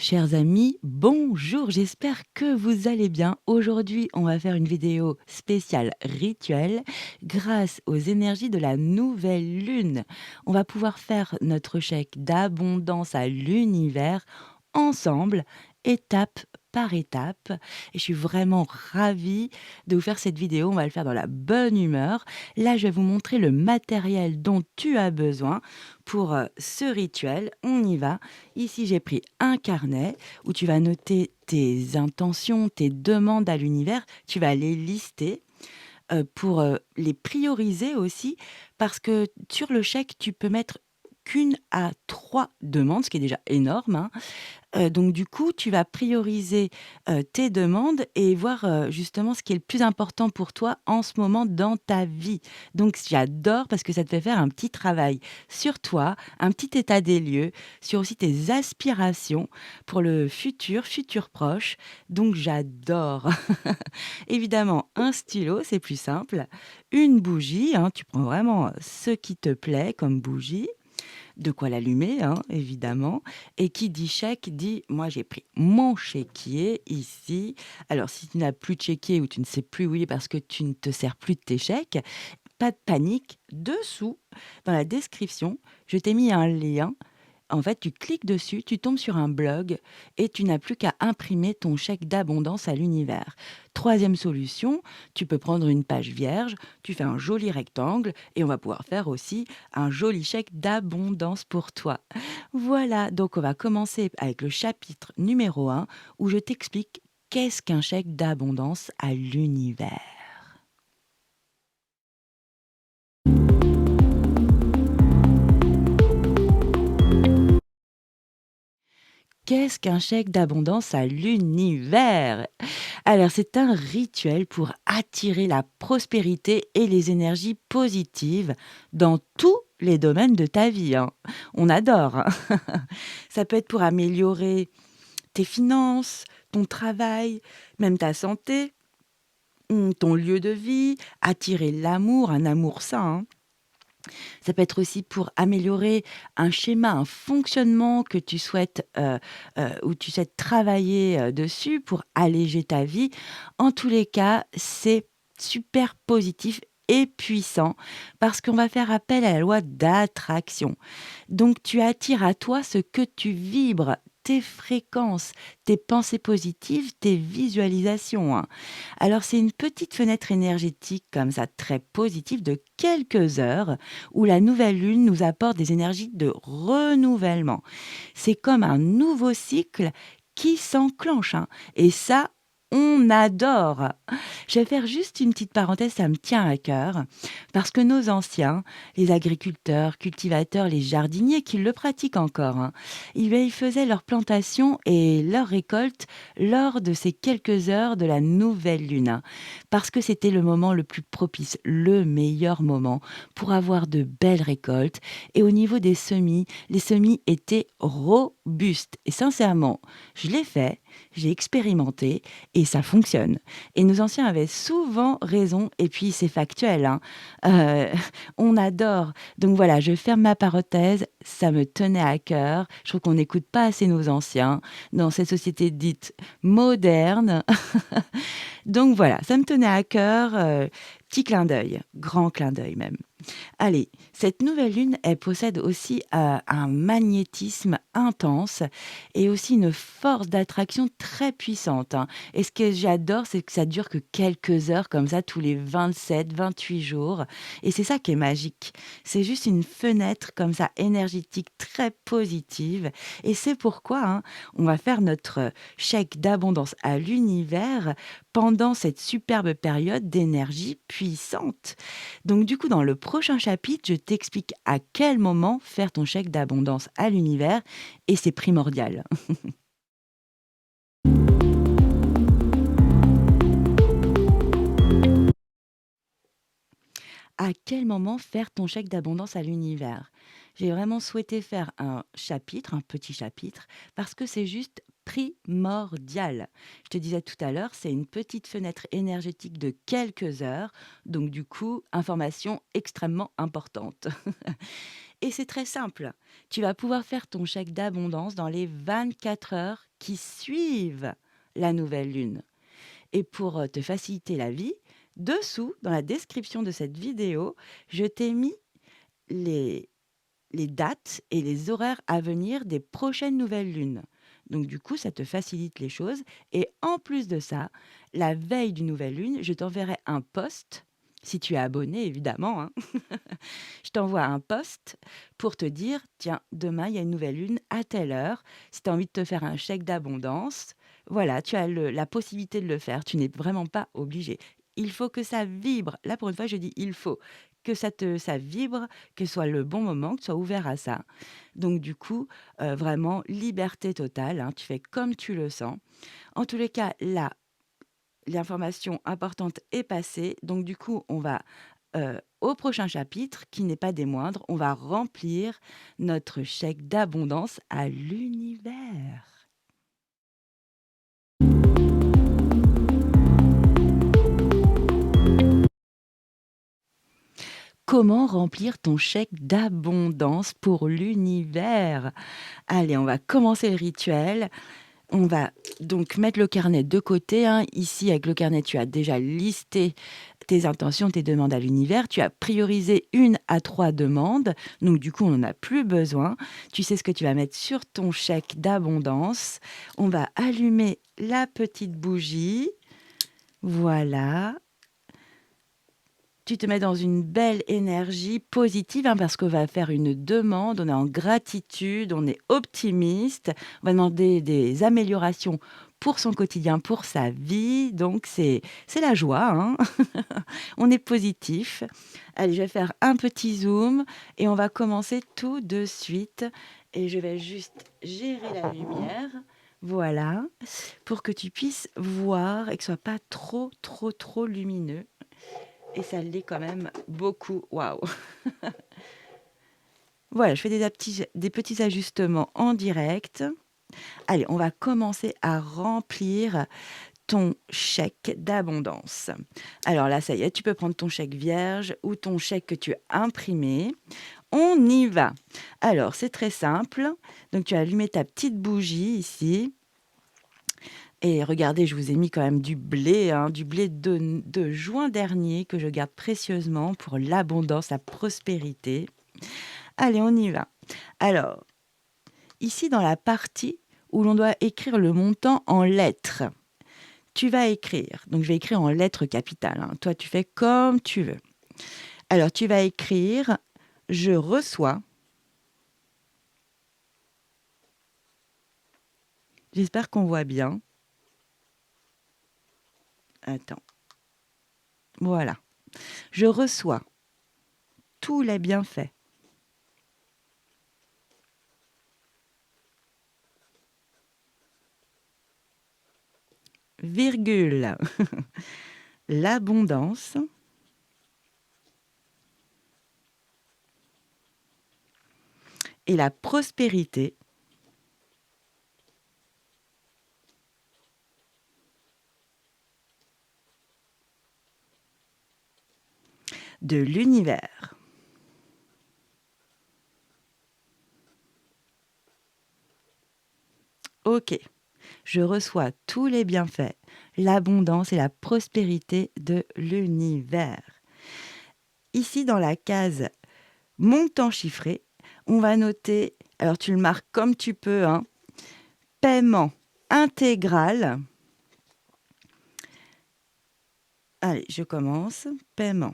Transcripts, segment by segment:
Chers amis, bonjour, j'espère que vous allez bien. Aujourd'hui, on va faire une vidéo spéciale rituel grâce aux énergies de la nouvelle lune. On va pouvoir faire notre chèque d'abondance à l'univers ensemble, étape par étape. Et je suis vraiment ravie de vous faire cette vidéo. On va le faire dans la bonne humeur. Là, je vais vous montrer le matériel dont tu as besoin pour ce rituel. On y va. Ici, j'ai pris un carnet où tu vas noter tes intentions, tes demandes à l'univers. Tu vas les lister pour les prioriser aussi, parce que sur le chèque, tu peux mettre qu'une à trois demandes, ce qui est déjà énorme, hein. Donc du coup, tu vas prioriser, tes demandes et voir, justement ce qui est le plus important pour toi en ce moment dans ta vie. Donc j'adore parce que ça te fait faire un petit travail sur toi, un petit état des lieux, sur aussi tes aspirations pour le futur, futur proche. Donc j'adore. Évidemment, un stylo, c'est plus simple. Une bougie, hein, tu prends vraiment, ce qui te plaît comme bougie, de quoi l'allumer, hein, évidemment. Et qui dit chèque dit, moi j'ai pris mon chéquier ici. Alors si tu n'as plus de chéquier ou tu ne sais plus où il est parce que tu ne te sers plus de tes chèques, pas de panique. Dessous, dans la description, je t'ai mis un lien. En fait, tu cliques dessus, tu tombes sur un blog et tu n'as plus qu'à imprimer ton chèque d'abondance à l'univers. Troisième solution, tu peux prendre une page vierge, tu fais un joli rectangle et on va pouvoir faire aussi un joli chèque d'abondance pour toi. Voilà, donc on va commencer avec le chapitre numéro 1 où je t'explique qu'est-ce qu'un chèque d'abondance à l'univers. Qu'est-ce qu'un chèque d'abondance à l'univers? Alors, c'est un rituel pour attirer la prospérité et les énergies positives dans tous les domaines de ta vie, hein. On adore, hein. Ça peut être pour améliorer tes finances, ton travail, même ta santé, ton lieu de vie, attirer l'amour, un amour sain, hein. Ça peut être aussi pour améliorer un schéma, un fonctionnement que tu souhaites, où tu souhaites travailler, dessus pour alléger ta vie. En tous les cas, c'est super positif et puissant parce qu'on va faire appel à la loi d'attraction. Donc tu attires à toi ce que tu vibres, tes fréquences, tes pensées positives, tes visualisations, hein. Alors c'est une petite fenêtre énergétique comme ça, très positive, de quelques heures, où la nouvelle lune nous apporte des énergies de renouvellement. C'est comme un nouveau cycle qui s'enclenche, hein. Et ça, on adore. Je vais faire juste une petite parenthèse, ça me tient à cœur, parce que nos anciens, les agriculteurs, cultivateurs, les jardiniers qui le pratiquent encore, hein, ils faisaient leur plantation et leur récolte lors de ces quelques heures de la nouvelle lune, hein, parce que c'était le moment le plus propice, le meilleur moment pour avoir de belles récoltes. Et au niveau des semis, les semis étaient robustes. Et sincèrement, je l'ai fait, j'ai expérimenté et ça fonctionne. Et nos anciens avaient souvent raison, et puis c'est factuel, hein. Heu, on adore. Donc voilà, je ferme ma parenthèse, ça me tenait à cœur. Je trouve qu'on n'écoute pas assez nos anciens dans cette société dite moderne. Donc voilà, ça me tenait à cœur, petit clin d'œil, grand clin d'œil même. Allez, cette nouvelle lune, elle possède aussi un magnétisme intense et aussi une force d'attraction très puissante, hein. Et ce que j'adore, c'est que ça dure que quelques heures comme ça, tous les 27, 28 jours. Et c'est ça qui est magique. C'est juste une fenêtre comme ça, énergétique, très positive. Et c'est pourquoi, hein, on va faire notre chèque d'abondance à l'univers pendant cette superbe période d'énergie puissante. Donc du coup, dans le prochain chapitre, je t'explique à quel moment faire ton chèque d'abondance à l'univers et c'est primordial. À quel moment faire ton chèque d'abondance à l'univers? J'ai vraiment souhaité faire un chapitre, un petit chapitre, parce que c'est juste primordial. Je te disais tout à l'heure, c'est une petite fenêtre énergétique de quelques heures, donc du coup, information extrêmement importante. Et c'est très simple. Tu vas pouvoir faire ton chèque d'abondance dans les 24 heures qui suivent la nouvelle lune. Et pour te faciliter la vie, dessous, dans la description de cette vidéo, je t'ai mis les, les dates et les horaires à venir des prochaines nouvelles lunes. Donc du coup, ça te facilite les choses. Et en plus de ça, la veille d'une nouvelle lune, je t'enverrai un post, si tu es abonné évidemment, hein. Je t'envoie un post pour te dire, tiens, demain, il y a une nouvelle lune à telle heure. Si tu as envie de te faire un chèque d'abondance, voilà, tu as la possibilité de le faire. Tu n'es vraiment pas obligé. Il faut que ça vibre. Là, pour une fois, je dis il faut que ça vibre, que ce soit le bon moment, que tu sois ouvert à ça. Donc, du coup, vraiment, liberté totale, hein. Tu fais comme tu le sens. En tous les cas, là, l'information importante est passée. Donc, du coup, on va au prochain chapitre, qui n'est pas des moindres, on va remplir notre chèque d'abondance à l'univers. Comment remplir ton chèque d'abondance pour l'univers? Allez, on va commencer le rituel. On va donc mettre le carnet de côté, hein. Ici, avec le carnet, tu as déjà listé tes intentions, tes demandes à l'univers. Tu as priorisé 1 à 3 demandes. Donc, du coup, on n'en a plus besoin. Tu sais ce que tu vas mettre sur ton chèque d'abondance. On va allumer la petite bougie. Voilà. Tu te mets dans une belle énergie positive, hein, parce qu'on va faire une demande, on est en gratitude, on est optimiste, on va demander des améliorations pour son quotidien, pour sa vie. Donc, c'est la joie, hein. On est positif. Allez, je vais faire un petit zoom et on va commencer tout de suite. Et je vais juste gérer la lumière. Voilà, pour que tu puisses voir et que ce soit pas trop, trop, trop lumineux. Et ça l'est quand même beaucoup. Waouh! Voilà, je fais des petits ajustements en direct. Allez, on va commencer à remplir ton chèque d'abondance. Alors là, ça y est, tu peux prendre ton chèque vierge ou ton chèque que tu as imprimé. On y va. Alors, c'est très simple. Donc, tu as allumé ta petite bougie ici. Et regardez, je vous ai mis quand même du blé, hein, du blé de juin dernier que je garde précieusement pour l'abondance, la prospérité. Allez, on y va. Alors, ici dans la partie où l'on doit écrire le montant en lettres, tu vas écrire. Donc, je vais écrire en lettres capitales, hein. Toi, tu fais comme tu veux. Alors, tu vas écrire « Je reçois ». J'espère qu'on voit bien. Attends. Voilà. Je reçois tous les bienfaits, virgule, l'abondance et la prospérité de l'univers. Ok, je reçois tous les bienfaits, l'abondance et la prospérité de l'univers. Ici, dans la case montant chiffré, on va noter, alors tu le marques comme tu peux, hein, paiement intégral. Allez, je commence. Paiement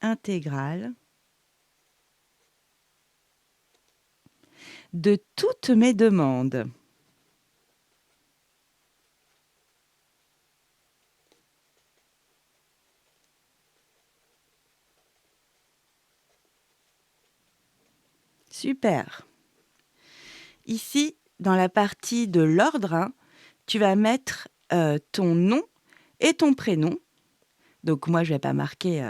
intégral de toutes mes demandes. Super. Ici, dans la partie de l'ordre, hein, tu vas mettre ton nom et ton prénom. Donc moi, je vais pas marquer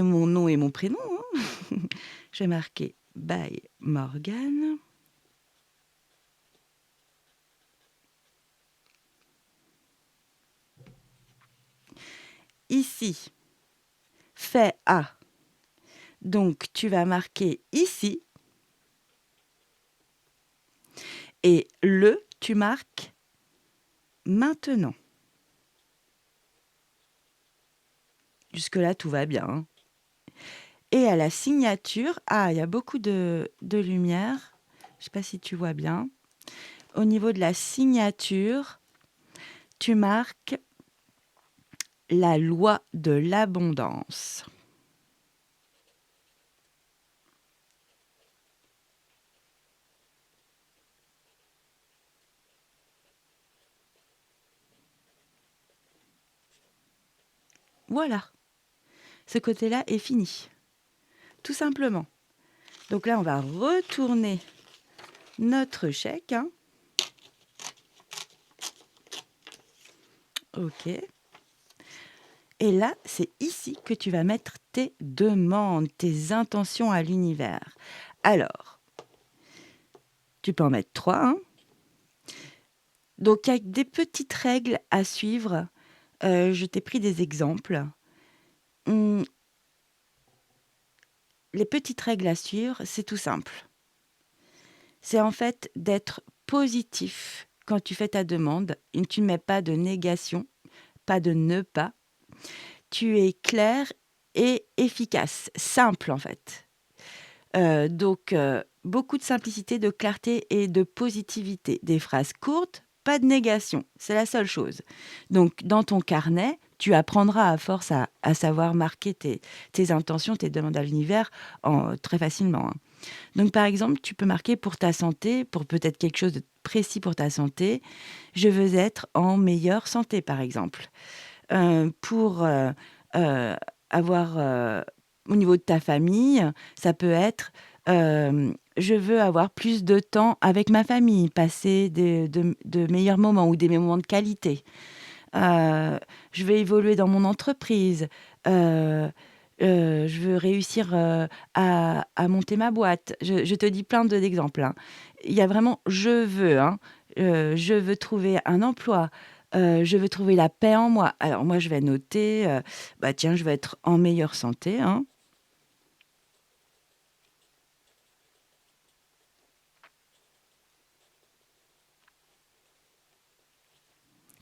mon nom et mon prénom, hein. Je vais marquer by Morgane. Ici, fait à. Donc tu vas marquer ici Et tu marques maintenant. Jusque-là, tout va bien, hein. Et à la signature, il y a beaucoup de lumière. Je sais pas si tu vois bien. Au niveau de la signature, tu marques la loi de l'abondance. Voilà, ce côté-là est fini, tout simplement. Donc là, on va retourner notre chèque, hein. OK. Et là, c'est ici que tu vas mettre tes demandes, tes intentions à l'univers. Alors, tu peux en mettre 3, hein. Donc, il y a des petites règles à suivre. Je t'ai pris des exemples. Mmh, les petites règles à suivre, c'est tout simple. C'est en fait d'être positif quand tu fais ta demande. Et tu ne mets pas de négation, pas de ne pas. Tu es clair et efficace, simple en fait. Donc, beaucoup de simplicité, de clarté et de positivité. Des phrases courtes, pas de négation, c'est la seule chose. Donc, dans ton carnet, tu apprendras à force à savoir marquer tes intentions, tes demandes à l'univers très facilement, hein. Donc, par exemple, tu peux marquer pour ta santé, pour peut-être quelque chose de précis pour ta santé. Je veux être en meilleure santé, par exemple. Pour avoir, au niveau de ta famille, ça peut être, je veux avoir plus de temps avec ma famille, passer de meilleurs moments ou des moments de qualité. Je veux évoluer dans mon entreprise, heu je veux réussir, à monter ma boîte. Je te dis plein d'exemples, hein. Il y a vraiment «je veux», hein. Je veux trouver un emploi, je veux trouver la paix en moi. Alors moi, je vais noter, bah, tiens, je veux être en meilleure santé, hein.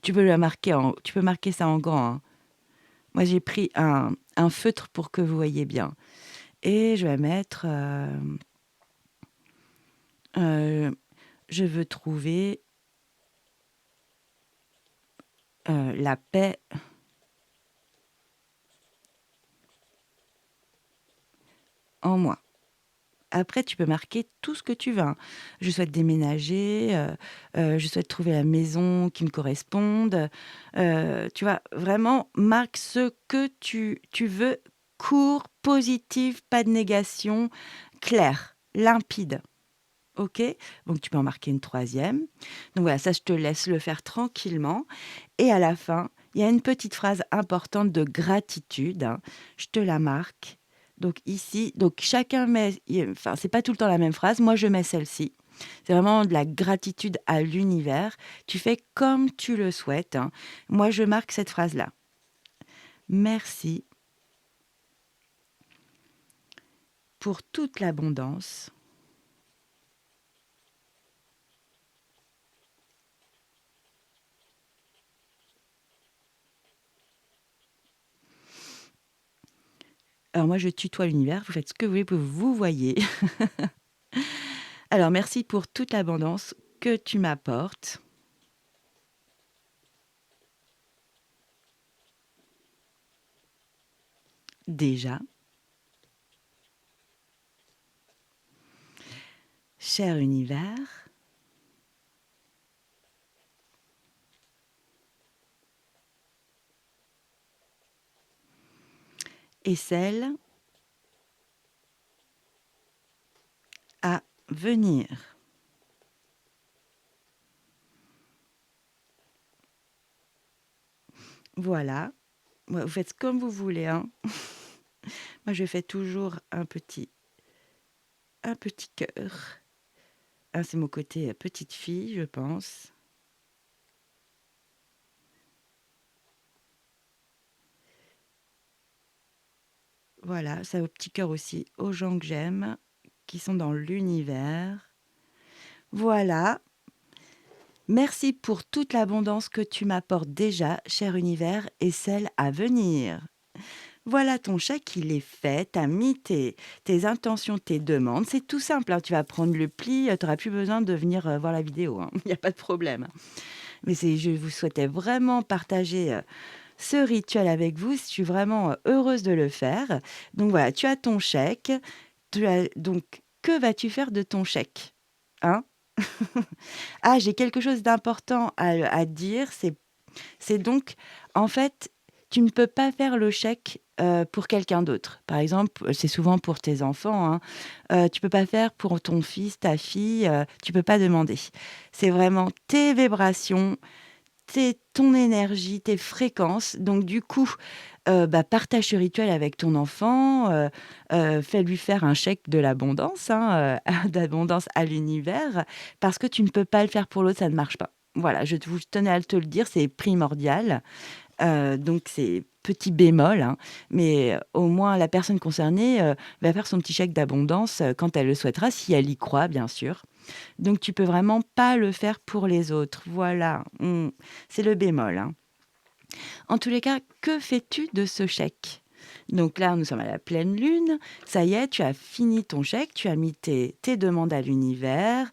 Tu peux marquer ça en grand, hein. Moi, j'ai pris un feutre pour que vous voyez bien et je vais mettre, je veux trouver, la paix en moi. Après, tu peux marquer tout ce que tu veux, hein. Je souhaite déménager, je souhaite trouver la maison qui me corresponde. Tu vois? Vraiment, marque ce que tu veux, court, positif, pas de négation, clair, limpide. OK? Donc tu peux en marquer une troisième. Donc voilà, ça, je te laisse le faire tranquillement et à la fin, il y a une petite phrase importante de gratitude, hein. Je te la marque. Donc ici, donc chacun met, enfin, c'est pas tout le temps la même phrase. Moi, je mets celle-ci. C'est vraiment de la gratitude à l'univers. Tu fais comme tu le souhaites, hein. Moi, je marque cette phrase-là. Merci pour toute l'abondance. Alors moi, je tutoie l'univers. Vous faites ce que vous voulez, vous voyez. Alors merci pour toute l'abondance que tu m'apportes. Déjà, cher univers, et celle à venir. Voilà. Ouais, vous faites comme vous voulez, hein. Moi, je fais toujours un petit cœur. Ah, c'est mon côté petite fille, je pense. Voilà, ça au petit cœur aussi aux gens que j'aime, qui sont dans l'univers. Voilà. Merci pour toute l'abondance que tu m'apportes déjà, cher univers, et celle à venir. Voilà, ton chèque, il est fait. Tu as mis tes intentions, tes demandes. C'est tout simple, hein. Tu vas prendre le pli, tu auras plus besoin de venir, voir la vidéo, hein. Il y a pas de problème. Mais je vous souhaitais vraiment partager, ce rituel avec vous. Je suis vraiment, heureuse de le faire. Donc voilà, tu as ton chèque. Donc que vas-tu faire de ton chèque? Hein? Ah, j'ai quelque chose d'important à dire, c'est donc, en fait, tu ne peux pas faire le chèque, pour quelqu'un d'autre. Par exemple, c'est souvent pour tes enfants, hein, tu peux pas faire pour ton fils, ta fille, tu peux pas demander. C'est vraiment tes vibrations, ton énergie, tes fréquences. Donc du coup, bah, partage ce rituel avec ton enfant, fais-lui faire un chèque de l'abondance, hein, d'abondance à l'univers, parce que tu ne peux pas le faire pour l'autre, ça ne marche pas. Voilà, je tenais à te le dire, c'est primordial. Donc c'est petit bémol, hein, mais au moins la personne concernée, va faire son petit chèque d'abondance, quand elle le souhaitera, si elle y croit bien sûr. Donc tu peux vraiment pas le faire pour les autres. Voilà, c'est le bémol, hein. En tous les cas, que fais-tu de ce chèque? Donc là, nous sommes à la pleine lune. Ça y est, tu as fini ton chèque, tu as mis tes demandes à l'univers.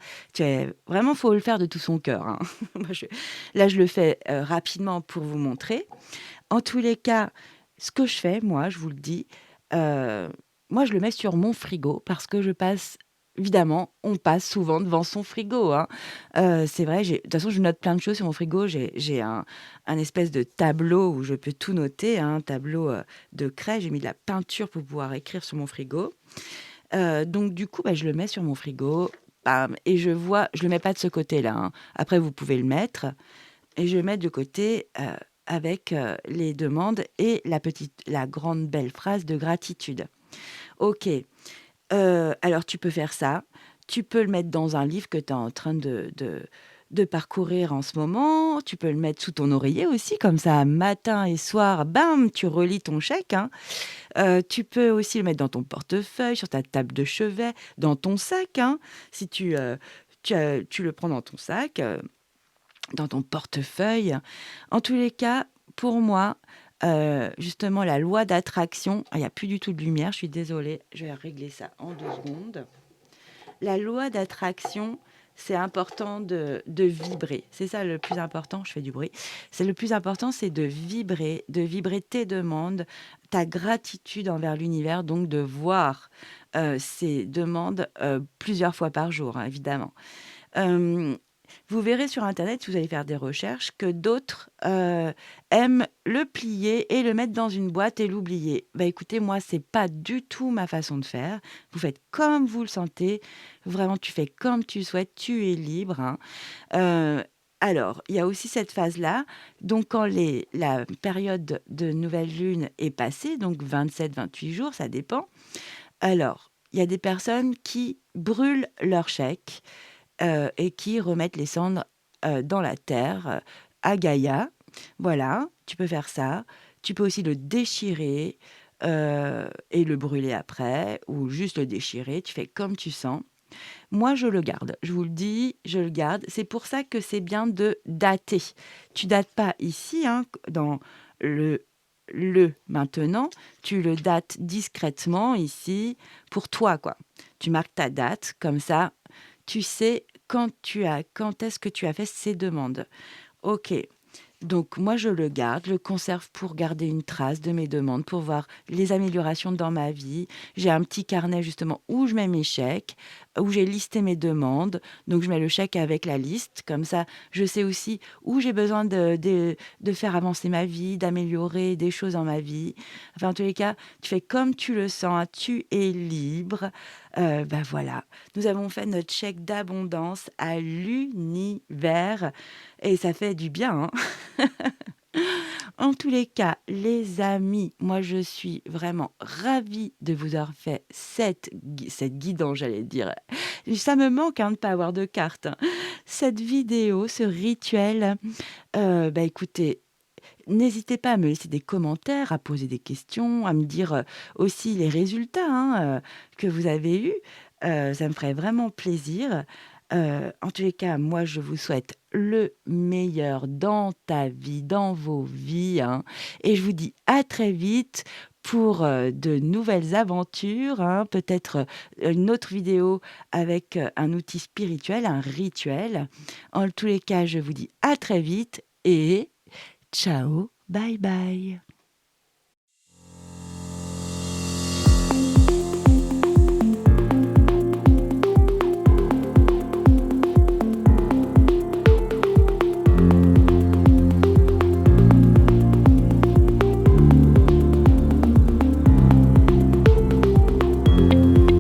Vraiment, faut le faire de tout son cœur, hein. Moi, là, je le fais rapidement pour vous montrer. En tous les cas, ce que je fais, moi, je vous le dis, heu, moi, je le mets sur mon frigo parce que je passe évidemment, on passe souvent devant son frigo, hein. C'est vrai, de toute façon, je note plein de choses sur mon frigo. J'ai un espèce de tableau où je peux tout noter, hein, un tableau, de craie. J'ai mis de la peinture pour pouvoir écrire sur mon frigo. Donc du coup, bah, je le mets sur mon frigo, bam, et je le mets pas de ce côté-là, hein. Après, vous pouvez le mettre et je le mets de côté, avec, les demandes et la grande belle phrase de gratitude. OK, alors tu peux faire ça. Tu peux le mettre dans un livre que tu es en train de parcourir en ce moment. Tu peux le mettre sous ton oreiller aussi, comme ça, matin et soir, bam, tu relis ton chèque, hein. Tu peux aussi le mettre dans ton portefeuille, sur ta table de chevet, dans ton sac, hein. Si tu le prends dans ton sac, dans ton portefeuille. En tous les cas, pour moi, justement, la loi d'attraction, il y a plus du tout de lumière, je suis désolée, je vais régler ça en 2 secondes. La loi d'attraction, c'est important de vibrer. C'est ça le plus important, je fais du bruit. C'est le plus important, c'est de vibrer tes demandes, ta gratitude envers l'univers, donc de voir, ces demandes, plusieurs fois par jour, hein, évidemment. Hem, Vous verrez sur internet, si vous allez faire des recherches, que d'autres, aiment le plier et le mettre dans une boîte et l'oublier. Bah, écoutez, moi, c'est pas du tout ma façon de faire. Vous faites comme vous le sentez. Vraiment, tu fais comme tu souhaites, tu es libre, hein. Heu, alors, il y a aussi cette phase-là, donc quand la période de nouvelle lune est passée, donc 27-28 jours, ça dépend. Alors, il y a des personnes qui brûlent leur chèque, et qui remettent les cendres, dans la terre, à Gaïa. Voilà, tu peux faire ça. Tu peux aussi le déchirer, et le brûler après ou juste le déchirer, tu fais comme tu sens. Moi, je le garde, je vous le dis, je le garde. C'est pour ça que c'est bien de dater. Tu dates pas ici, hein, dans le maintenant, tu le dates discrètement ici pour toi, quoi. Tu marques ta date comme ça, tu sais quand est-ce que tu as fait ces demandes. OK. Donc moi, je le garde, je le conserve pour garder une trace de mes demandes, pour voir les améliorations dans ma vie. J'ai un petit carnet justement où je mets mes chèques, où j'ai listé mes demandes. Donc je mets le chèque avec la liste. Comme ça, je sais aussi où j'ai besoin de faire avancer ma vie, d'améliorer des choses dans ma vie. Enfin, en tous les cas, tu fais comme tu le sens, hein, tu es libre. Bah voilà, nous avons fait notre chèque d'abondance à l'univers et ça fait du bien, hein. En tous les cas, les amis, moi je suis vraiment ravie de vous avoir fait cette guidance, j'allais dire. Ça me manque, hein, de ne pas avoir de carte, hein. Cette vidéo, ce rituel, bah écoutez, n'hésitez pas à me laisser des commentaires, à poser des questions, à me dire, aussi les résultats, hein, que vous avez eus. Ça me ferait vraiment plaisir. En tous les cas, moi, je vous souhaite le meilleur dans ta vie, dans vos vies, hein, et je vous dis à très vite pour, de nouvelles aventures, hein, peut-être, une autre vidéo avec, un outil spirituel, un rituel. En tous les cas, je vous dis à très vite et ciao, bye bye.